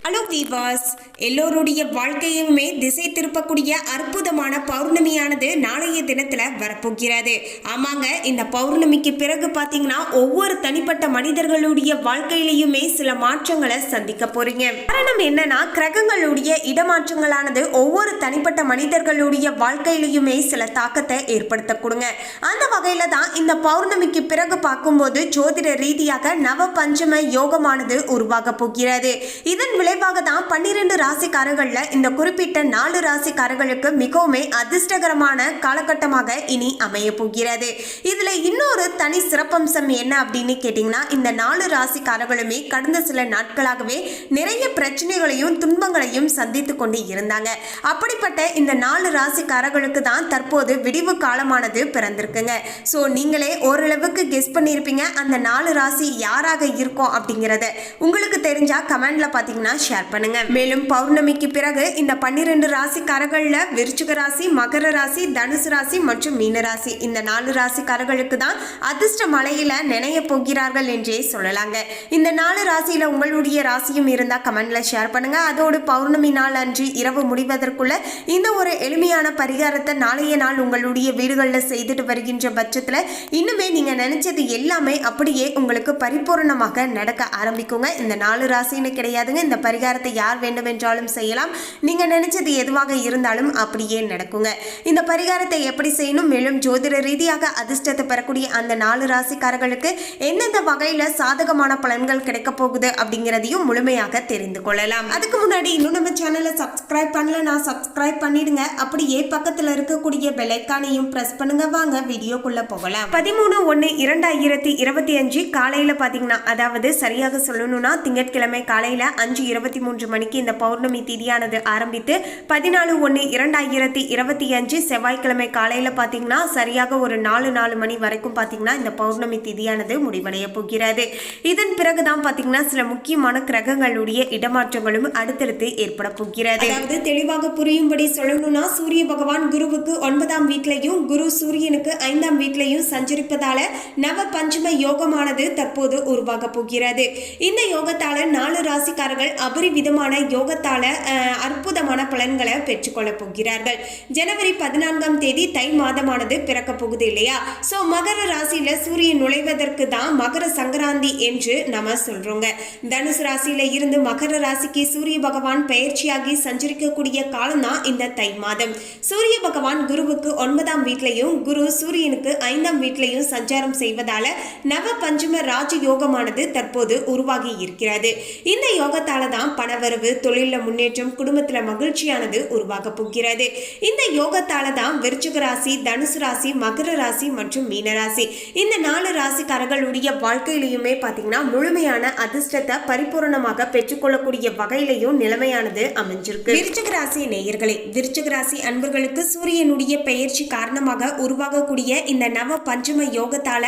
Hello viewers, எல்லோருடைய வாழ்க்கையுமே திசை திருப்பக்கூடிய அற்புதமான பௌர்ணமியானது நாளைய தினத்துல வரப்போகிறது. ஆமாங்க, இந்த பௌர்ணமிக்கு பிறகு பார்த்தீங்கன்னா ஒவ்வொரு தனிப்பட்ட மனிதர்களுடைய வாழ்க்கையிலையுமே சில மாற்றங்களை சந்திக்க போறீங்க. காரணம் என்னன்னா, கிரகங்களுடைய இடமாற்றங்களானது ஒவ்வொரு தனிப்பட்ட மனிதர்களுடைய வாழ்க்கையிலையுமே சில தாக்கத்தை ஏற்படுத்தக்கூடுங்க. அந்த வகையில தான் இந்த பௌர்ணமிக்கு பிறகு பார்க்கும்போது ஜோதிட ரீதியாக நவ பஞ்சம யோகமானது உருவாக போகிறது. இதன் விளைவாக தான் 12 ராசிக்காரர்கள்ல இந்த குறிப்பிட்ட 4 ராசிக்காரர்களுக்கு மிகவும் அதிர்ஷ்டகரமான காலகட்டமாக இனி அமைய போகிறது. இதுல இன்னொரு தனி சிறப்பம்சம் என்ன அப்படின்னு கேட்டீங்கன்னா, இந்த 4 ராசிக்காரர்களுமே கடந்த சில நாட்களாகவே நிறைய பிரச்சனைகளையும் துன்பங்களையும் சந்தித்து கொண்டு இருந்தாங்க. அப்படிப்பட்ட இந்த 4 ராசிக்காரர்களுக்கு தான் தற்போது விடிவு காலமானது பிறந்திருக்குங்க. ஸோ நீங்களே ஓரளவுக்கு கெஸ் பண்ணியிருப்பீங்க அந்த 4 ராசி யாராக இருக்கும் அப்படிங்கிறத. உங்களுக்கு தெரிஞ்சா கமெண்ட்ல பார்த்தீங்கன்னா ஷேர் பண்ணுங்க. மேலும் பௌர்ணமிக்கு பிறகு இந்த 12 ராசிக்காரர்கள்ல விருச்சிக ராசி, மகர ராசி, தனுசு ராசி மற்றும் மீன ராசி இந்த 4 ராசிக்காரர்களுக்கு தான் அதிர்ஷ்ட மலையில நினைய போகிறார்கள் என்றே சொல்லலாங்க. இந்த 4 ராசியில உங்களுடைய ராசியும் இருந்தா கமெண்ட்ல ஷேர் பண்ணுங்க. அதோடு பௌர்ணமி நாள் அன்று இரவு முடிவதற்குள்ள இந்த ஒரு எளிமையான பரிகாரத்தை நாளைய நாள் உங்களுடைய வீடுகளில் செய்துட்டு வருகின்ற பட்சத்துல இன்னுமே நீங்க நினைச்சது எல்லாமே அப்படியே உங்களுக்கு பரிபூர்ணமாக நடக்க ஆரம்பிக்குங்க. இந்த 4 ராசின்னு கிடையாதுங்க, இந்த பரிகாரத்தை யார் வேண்டுமென்றாலும் செய்யலாம். நீங்க நினைச்சது எதுவாக இருந்தாலும் அப்படியே நடக்குங்க. இந்த பரிகாரத்தை எப்படி செய்யணும், மேலும் ஜோதிட ரீதியாக அதிர்ஷ்டத்தை பெறக்கூடிய அந்த 4 ராசிக்காரர்களுக்கு எந்தெந்த வகையில சாதகமான பலன்கள் கிடைக்க போகுது அப்படிங்கிறதையும் முழுமையாக தெரிந்து கொள்ளலாம். அதுக்கு முன்னாடி இன்னும் நம்ம சேனலை சப்ஸ்கிரைப் பண்ணலனா சப்ஸ்கிரைப் பண்ணிடுங்க. அப்படியே பக்கத்துல இருக்கக்கூடிய பெல் ஐகானையும் பிரஸ் பண்ணுங்க. வாங்க வீடியோக்குள்ள போகலாம். 13/1/2025 காலையில பாத்தீங்கன்னா, அதாவது சரியாக சொல்லணும்னா திங்கட்கிழமை காலையில 5:23 மணிக்கு இந்த பௌர்ணமி திதியானது ஆரம்பித்து 14/1/2025 செவ்வாய்க்கிழமை காலையில பாத்தீங்கன்னா சரியாக ஒரு 4 மணி வரைக்கும் பாத்தீங்கன்னா இந்த பௌர்ணமி திதியானது முடிவடைய போகிறது. இதன் பிறகுதான் பாத்தீங்கன்னா சில முக்கியமான கிரகங்களுடைய இடமாற்றங்களும் அடுத்தடுத்து ஏற்பட போகிறது. அதாவது தெளிவாக புரியும்படி சொல்லணும்னா, சூரிய பகவான் குருவுக்கு 9ஆம் வீட்டிலையும் குரு சூரியனுக்கு 5ஆம் வீட்டிலையும் சஞ்சரிப்பதால நவ பஞ்சம யோகமானது தற்போது உருவாக போகிறது. இந்த யோகத்தால 4 ராசிக்காரர்கள் அபரிவிதமான யோகத்தால அற்புதமான பலன்களை பெற்றுக்கொள்ள போகிறார்கள். ஜனவரி 14ஆம் தேதி தை மாதமானது பிறக்க போகுது இல்லையா? சோ மகர ராசியில சூரியன் நுழைவதற்கு தான் மகர சங்கராந்தி என்று நம்ம சொல்றோங்க. தனுசு ராசியில இருந்து மகர ராசிக்கு சூரிய பகவான் பயிற்சியாகி சஞ்சரிக்கக்கூடிய காலம் தான் இந்த தை மாதம். சூரிய பகவான் குருவுக்கு 9ஆம் வீட்டிலையும் குரு சூரியனுக்கு 5ஆம் வீட்டிலையும் சஞ்சாரம் செய்வதால நவ பஞ்சம ராஜ யோகமானது தற்போது உருவாகி இருக்கிறது. இந்த யோகத்தால தான் பணவரவு, தொழில முன்னேற்றம், குடும்பத்துல மகிழ்ச்சியானது உருவாக போகிறது. இந்த யோகத்தால தான் விருச்சிக ராசி, தனுசு ராசி, மகர ராசி மற்றும் மீன ராசி இந்த 4 ராசிக்காரர்களுடைய வாழ்க்கையிலையுமே பாத்தீங்கன்னா முழுமையான அதிர்ஷ்டத்தை பரிபூர்ணமாக பெற்றுக்கொள்ளக்கூடிய வகையிலையும் நிலைமையானது அமைஞ்சிருக்கு. விருச்சிக ராசி நேயர்களே, விருச்சிக ராசி அன்பர்களுக்கு சூரியனுடைய பெயர்ச்சி காரணமாக உருவாகக்கூடிய இந்த நவ பஞ்சம யோகத்தால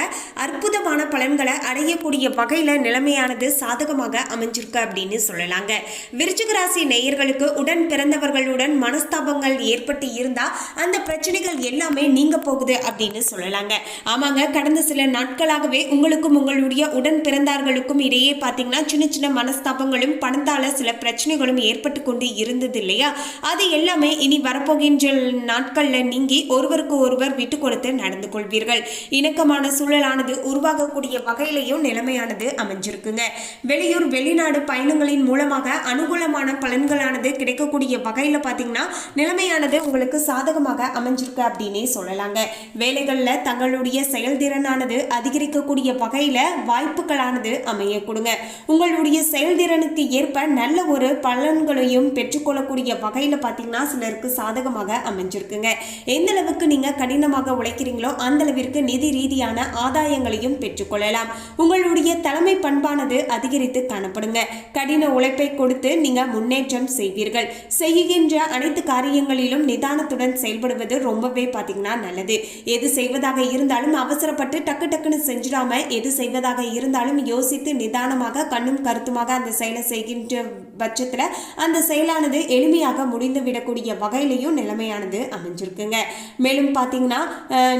அற்புதமான பலன்களை அடையக்கூடிய வகையில நிலைமையானது சாதகமாக அமைஞ்சிருக்கு அப்படின்னு சொல்லலாங்க. விருச்சிக ராசி நேயர்களுக்கு உடன் பிறந்தவர்களுடன் மனஸ்தாபங்கள் ஏற்பட்டு இருந்தா அந்த பிரச்சனைகள் எல்லாமே நீங்க போகுது அப்படின்னு சொல்லலாங்க. ஆமாங்க, கடந்த சில நாட்களாகவே உங்களுக்கும் உங்களுடைய உடன் பிறந்தார்களுக்கும் இடையே பாத்தீங்கன்னா சின்ன சின்ன மனஸ்தாபங்களும் பணத்தால சில பிரச்சனைகளும் ஏற்பட்டு கொண்டு இருந்தது இல்லையா? அது எல்லாமே இனி வரப்போகின்ற நாட்கள்ல நீங்கி ஒருவருக்கு ஒருவர் விட்டு கொடுத்து நடந்து கொள்வீர்கள். இணக்கமான சூழலானது உருவாகக்கூடிய வகையிலையும் நிலைமையானது அமைஞ்சிருக்குங்க. வெளியூர் வெளிநாடு பயணங்களின் மூலமாக அனுகூலமான பலன்களானது கிடைக்கக்கூடிய வகையில பாத்தீங்கன்னா நிலைமையானது உங்களுக்கு சாதகமாக அமைஞ்சிருக்கு அப்படின்னே சொல்லலாங்க. வேலைகள்ல தங்களுடைய செயல்திறனானது அதிகரிக்கக்கூடிய வகையில வாய்ப்புகளானது அமைய கொடுங்க. உங்களுடைய செயல்திறனுக்கு ஏற்ப நல்ல ஒரு பலன்களையும் பெற்றுக்கொள்ளக்கூடிய வகையில பாத்தீங்கன்னா சிலருக்கு சாதகமாக அமைஞ்சிருக்குங்க. எந்த அளவுக்கு நீங்க கடினமாக உழைக்கிறீங்களோ அந்த அளவிற்கு நிதி ரீதியான ஆதாயங்களையும் பெற்றுக்கொள்ளலாம். உங்களுடைய தலைமை பண்பானது அதிகரித்து காணப்படுங்க. கடின உழைப்பை கொடுத்து நீங்க முன்னேற்றம் செய்வீர்கள். செய்கின்ற அனைத்து காரியங்களிலும் நிதானத்துடன் செயல்படுவது ரொம்பவே பாத்தீங்கன்னா நல்லது. எது செய்வதாக இருந்தாலும் அவசரப்பட்டு டக்குன்னு செஞ்சிடாம எது செய்வதாக இருந்தாலும் யோசித்து நிதானமாக கண்ணும் கருத்துமாக அந்த செயலை செய்கின்ற பட்சத்துல அந்த செயலானது எளிமையாக முடிந்து விடக்கூடிய வகையிலையும் நிலைமையானது அமைஞ்சிருக்குங்க. மேலும் பாத்தீங்கன்னா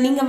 நீங்க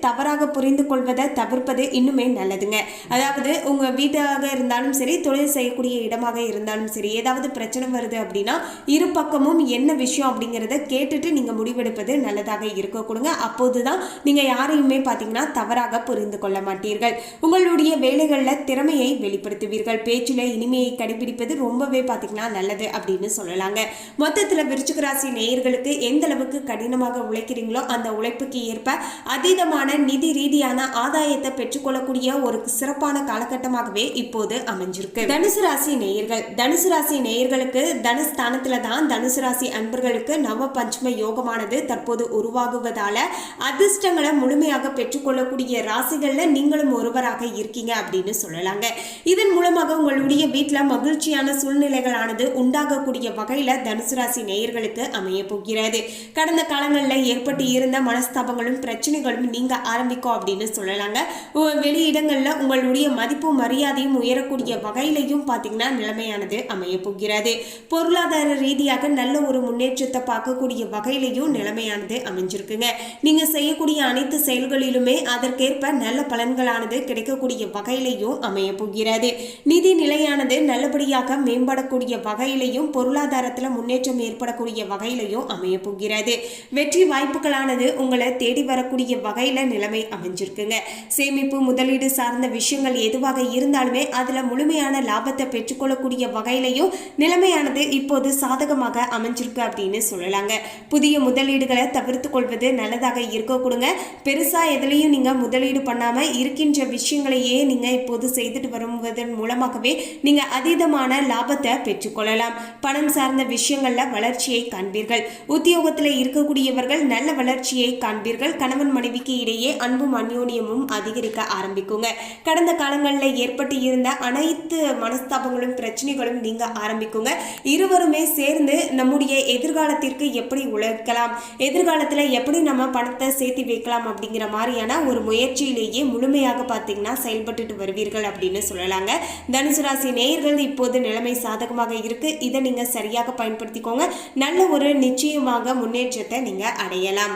தவறாக புரிந்து கொள்வதை தவிர்ப்பது இன்னுமே நல்லதுங்க. அதாவது உங்க வீட்டாக இருந்தாலும் சரி, தொழில் செய்யக்கூடிய இடமாக இருந்தாலும் இருந்தாலும் சரி, ஏதாவது பிரச்சனை வருது அப்படின்னா இரு பக்கமும் என்ன விஷயம் அப்படிங்கிறத கேட்டுட்டு நீங்க முடிவெடுப்பது நல்லதாக இருக்க கொடுங்க. அப்போதுதான் நீங்க யாரையுமே பாத்தீங்கன்னா தவறாக புரிந்து கொள்ள மாட்டீர்கள். உங்களுடைய வேலைகளில் திறமையை வெளிப்படுத்துவீர்கள். பேச்சில் இனிமையை கடைபிடிப்பது ரொம்பவே பாத்தீங்கன்னா நல்லது அப்படின்னு சொல்லலாங்க. மொத்தத்தில் விருச்சிக ராசி நேயர்களுக்கு எந்த அளவுக்கு கடினமாக உழைக்கிறீங்களோ அந்த உழைப்புக்கு ஏற்ப அதீதமான நிதி ரீதியான ஆதாயத்தை பெற்றுக்கொள்ளக்கூடிய ஒரு சிறப்பான காலகட்டமாகவே இப்போது அமைஞ்சிருக்கு. தனுசு ராசி நேயர்களுக்கு தனஸ்தானத்துல தான் தனுசு ராசி அன்பர்களுக்கு நவ பஞ்சம யோகமானது தற்போது உருவாகுவதால அதிர்ஷ்டங்களை முழுமையாக பெற்றுக்கொள்ளக்கூடிய ராசிகள்ல நீங்களும் ஒருவராக இருக்கீங்க அப்படின்னு சொல்லலாங்க. இதன் மூலமாக உங்களுடைய வீட்டில் மகிழ்ச்சியான சூழ்நிலைகளானது உண்டாகக்கூடிய வகையில தனுசு ராசி நேயர்களுக்கு அமைய போகிறது. கடந்த காலங்களில் ஏற்பட்டு இருந்த மனஸ்தாபங்களும் பிரச்சனைகளும் நீங்க ஆரம்பிக்கும் அப்படின்னு சொல்லலாங்க. வெளியிடங்கள்ல உங்களுடைய மதிப்பு மரியாதையும் உயரக்கூடிய வகையிலையும் பாத்தீங்கன்னா நிலைமையானது அமைய போகிறது. பொருளாதார ரீதியாக நல்ல ஒரு முன்னேற்றத்தை பார்க்கக்கூடிய வகையிலையும் நிலைமையானது அமைஞ்சிருக்குங்க. நீங்க செய்யக்கூடிய அனைத்து செயல்களிலுமே அதற்கேற்ப நல்ல பலன்களானது கிடைக்கக்கூடிய வகையிலையும் அமைய போகிறது. நிதி நிலையானது நல்லபடியாக மேம்படக்கூடிய வகையிலையும் பொருளாதாரத்துல முன்னேற்றம் ஏற்படக்கூடிய வகையிலையும் அமைய போகிறது. வெற்றி வாய்ப்புகளானது உங்களை தேடி வரக்கூடிய வகையில நிலைமை அமைஞ்சிருக்குங்க. சேமிப்பு முதலீடு சார்ந்த விஷயங்கள் எதுவாக இருந்தாலுமே அதுல முழுமையான லாபத்தை பெற்றுக்கொள்ளக்கூடிய வகையிலையும் நிலைமையானது இப்போது சாதகமாக அமைஞ்சிருக்கு அப்படின்னு சொல்லலாங்க. புதிய முதலீடுகளை தவிர்த்து கொள்வது நல்லதாக இருக்க கொடுங்க. பெருசா எதுலையும் நீங்க முதலீடு பண்ணாம இருக்கின்ற விஷயங்களையே நீங்க இப்போது செய்துட்டு வருவதன் மூலமாகவே நீங்க அதீதமான லாபத்தை பெற்றுக்கொள்ளலாம். பணம் சார்ந்த விஷயங்கள்ல வளர்ச்சியை காண்பீர்கள். உத்தியோகத்தில் இருக்கக்கூடியவர்கள் நல்ல வளர்ச்சியை காண்பீர்கள். கணவன் மனைவிக்கு இடையே அன்பும் அந்யோன்யமும் அதிகரிக்க ஆரம்பிக்குங்க. கடந்த காலங்களில் ஏற்பட்டு இருந்த அனைத்து மனஸ்தாபங்களும் பிரச்சனைகளும் நீங்க ஆரம்பிக்குங்க. இருவருமே சேர்ந்து நம்முடைய எதிர்காலத்திற்கு எப்படி உழைக்கலாம், எதிர்காலத்தில் எப்படி நம்ம பணத்தை சேர்த்து வைக்கலாம் அப்படிங்கிற மாதிரியான ஒரு முயற்சியிலேயே முழுமையாக பார்த்தீங்கன்னா செயல்பட்டு வருவீர்கள் அப்படின்னு சொல்லலாங்க. தனுசு ராசி நேயர்கள் இப்போது நிலைமை சாதகமாக இருக்கு. இதை நீங்க சரியாக பயன்படுத்திக்கோங்க. நல்ல ஒரு நிச்சயமாக முன்னேற்றத்தை நீங்க அடையலாம்.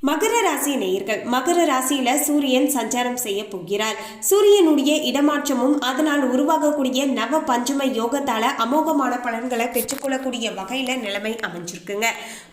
மகர ராசி நேயர்கள், மகர ராசியில சூரியன் சஞ்சாரம் செய்ய போகிறார். சூரியனுடைய இடமாற்றமும் அதனால் உருவாகக்கூடிய நவ பஞ்சம யோகத்தால அமோகமான பலன்களை பெற்றுக்கொள்ளக்கூடிய வகையில நிலைமை அமைஞ்சிருக்குங்க.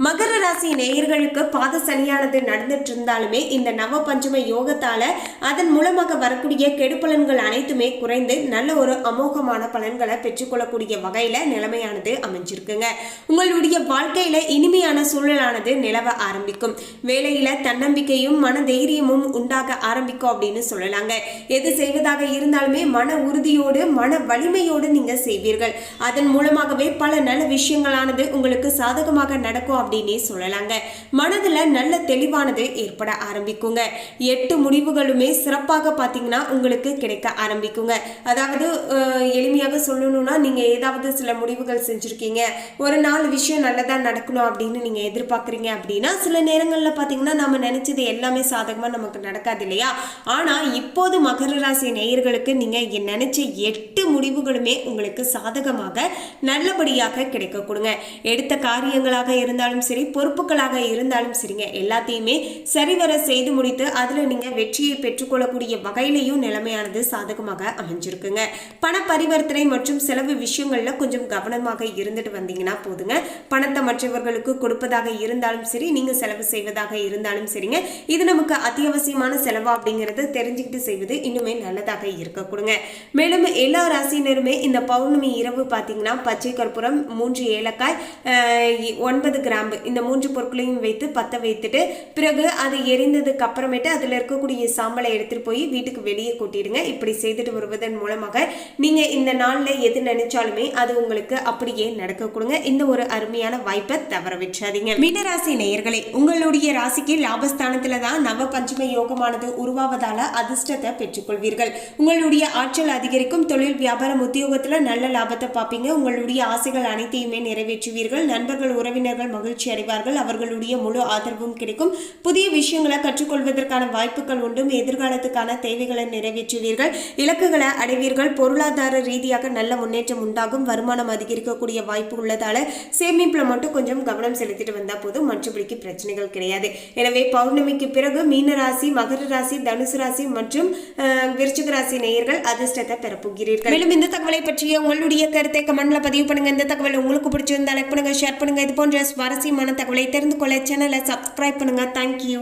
மகர ராசி நேயர்களுக்கு பாத சனியானது நடந்துட்டு இருந்தாலுமே இந்த நவ பஞ்சம யோகத்தால அதன் மூலமாக வரக்கூடிய கெடுபலன்கள் அனைத்துமே குறைந்து நல்ல ஒரு அமோகமான பலன்களை பெற்றுக்கொள்ளக்கூடிய வகையில நிலைமையானது அமைஞ்சிருக்குங்க. உங்களுடைய வாழ்க்கையில இனிமையான சூழலானது நிலவ ஆரம்பிக்கும். வேலை தன்னம்பிக்கையும் மன தைரியமும் உண்டாக ஆரம்பிக்கும் அப்படின்னு சொல்லலாங்க. எது செய்வதாக இருந்தாலுமே மன உறுதியோடு மன வலிமையோடு நீங்க செய்வீர்கள். அதன் மூலமாகவே பல நல்ல விஷயங்களானது உங்களுக்கு சாதகமாக நடக்கும் அப்படின்னே சொல்லலாங்க. மனதுல நல்ல தெளிவானது ஏற்பட ஆரம்பிக்குங்க. 8 முடிவுகளுமே சிறப்பாக பார்த்தீங்கன்னா உங்களுக்கு கிடைக்க ஆரம்பிக்குங்க. அதாவது எளிமையாக சொல்லணும்னா நீங்க ஏதாவது சில முடிவுகள் செஞ்சிருக்கீங்க, ஒரு 4 விஷயம் நல்லதா நடக்கணும் அப்படின்னு நீங்க எதிர்பார்க்குறீங்க அப்படின்னா சில நேரங்கள்ல பார்த்தீங்கன்னா நம்ம நினைச்சது எல்லாமே சாதகமா நமக்கு நடக்காது இல்லையா? ஆனா இப்போது மகர ராசி நேயர்களுக்கு நீங்க நினைச்ச 8 முடிவுகளுமே உங்களுக்கு சாதகமாக நல்லபடியாக கிடைக்க கொடுங்க. எடுத்த காரியங்களாக இருந்தாலும் சரி, பொறுப்புகளாக இருந்தாலும் சரிங்க, எல்லாத்தையுமே சரிவர செய்து முடித்து அதுல நீங்க வெற்றியை பெற்றுக்கொள்ளக்கூடிய வகையிலையும் நிலைமையானது சாதகமாக அமைஞ்சிருக்குங்க. பண பரிவர்த்தனை மற்றும் செலவு விஷயங்கள்ல கொஞ்சம் கவனமாக இருந்துட்டு வந்தீங்கன்னா போதுங்க. பணத்தை மற்றவர்களுக்கு கொடுப்பதாக இருந்தாலும் சரி, நீங்க செலவு செய்வதாக இருந்தாலும் சரிங்க, இது நமக்கு அத்தியாவசியமான செலவா அப்படிங்கறது தெரிஞ்சுக்கிட்டு செய்வது இன்னுமே நல்லதாக இருக்க கொடுங்க. மேலும் எல்லா ராசியினருமே இந்த பௌர்ணமி இரவு பார்த்தீங்கன்னா பச்சை கற்பூரம், 3 ஏலக்காய், 9 கிராம்பு இந்த 3 பொருட்களையும் வைத்து பத்த வைத்துட்டு பிறகு அது எரிந்ததுக்கு அப்புறமேட்டு அதுல இருக்கக்கூடிய சாம்பலை எடுத்துட்டு போய் வீட்டுக்கு வெளியே கொட்டிடுங்க. இப்படி செய்துட்டு வருவதன் மூலமாக நீங்க இந்த நாள்ல எது நினைச்சாலுமே அது உங்களுக்கு அப்படியே நடக்க கொடுங்க. இந்த ஒரு அருமையான வாய்ப்பை தவற விட்டுறாதீங்க. மீனராசி நேயர்களே, உங்களுடைய ராசிக்கு லாபஸ்தானத்துல தான் நவ பஞ்சம யோகமானது உருவாவதால அதிர்ஷ்டத்தை பெற்றுக்கொள்வீர்கள். உங்களுடைய ஆற்றல் அதிகரிக்கும். தொழில் வியாபாரம் உத்தியோகத்துல நல்ல லாபத்தை பார்ப்பீங்க. உங்களுடைய ஆசைகள் அனைத்தையுமே நிறைவேற்றுவீர்கள். நண்பர்கள் உறவினர்கள் மகிழ்ச்சி அடைவார்கள். அவர்களுடைய முழு ஆதரவும் கிடைக்கும். புதிய விஷயங்களை கற்றுக்கொள்வதற்கான வாய்ப்புகள் உண்டு. எதிர்காலத்துக்கான தேவைகளை நிறைவேற்றுவீர்கள். இலக்குகளை அடைவீர்கள். பொருளாதார ரீதியாக நல்ல முன்னேற்றம் உண்டாகும். வருமானம் அதிகரிக்கக்கூடிய வாய்ப்பு உள்ளதால சேமிப்புல மட்டும் கொஞ்சம் கவனம் செலுத்திட்டு வந்தா போதும், மற்றபடிக்கு பிரச்சனைகள் கிடையாது. எனவே பௌர்ணமிக்கு பிறகு மீன ராசி, மகர ராசி, தனுசு ராசி மற்றும் விருச்சிக ராசி நேயர்கள் அதிர்ஷ்டத்தை பெறப்போகிறீர்கள். மேலும் இந்த தகவலை பற்றிய உங்களுடைய கருத்தை கமெண்ட்ல பதிவு பண்ணுங்க. இந்த தகவல் உங்களுக்கு பிடிச்சிருந்தா லைக் பண்ணுங்க, ஷேர் பண்ணுங்க. இது போன்ற சுவாரஸ்யமான தகவலை தெரிந்து கொள்ள சேனலை சப்ஸ்கிரைப் பண்ணுங்க. தேங்க்யூ.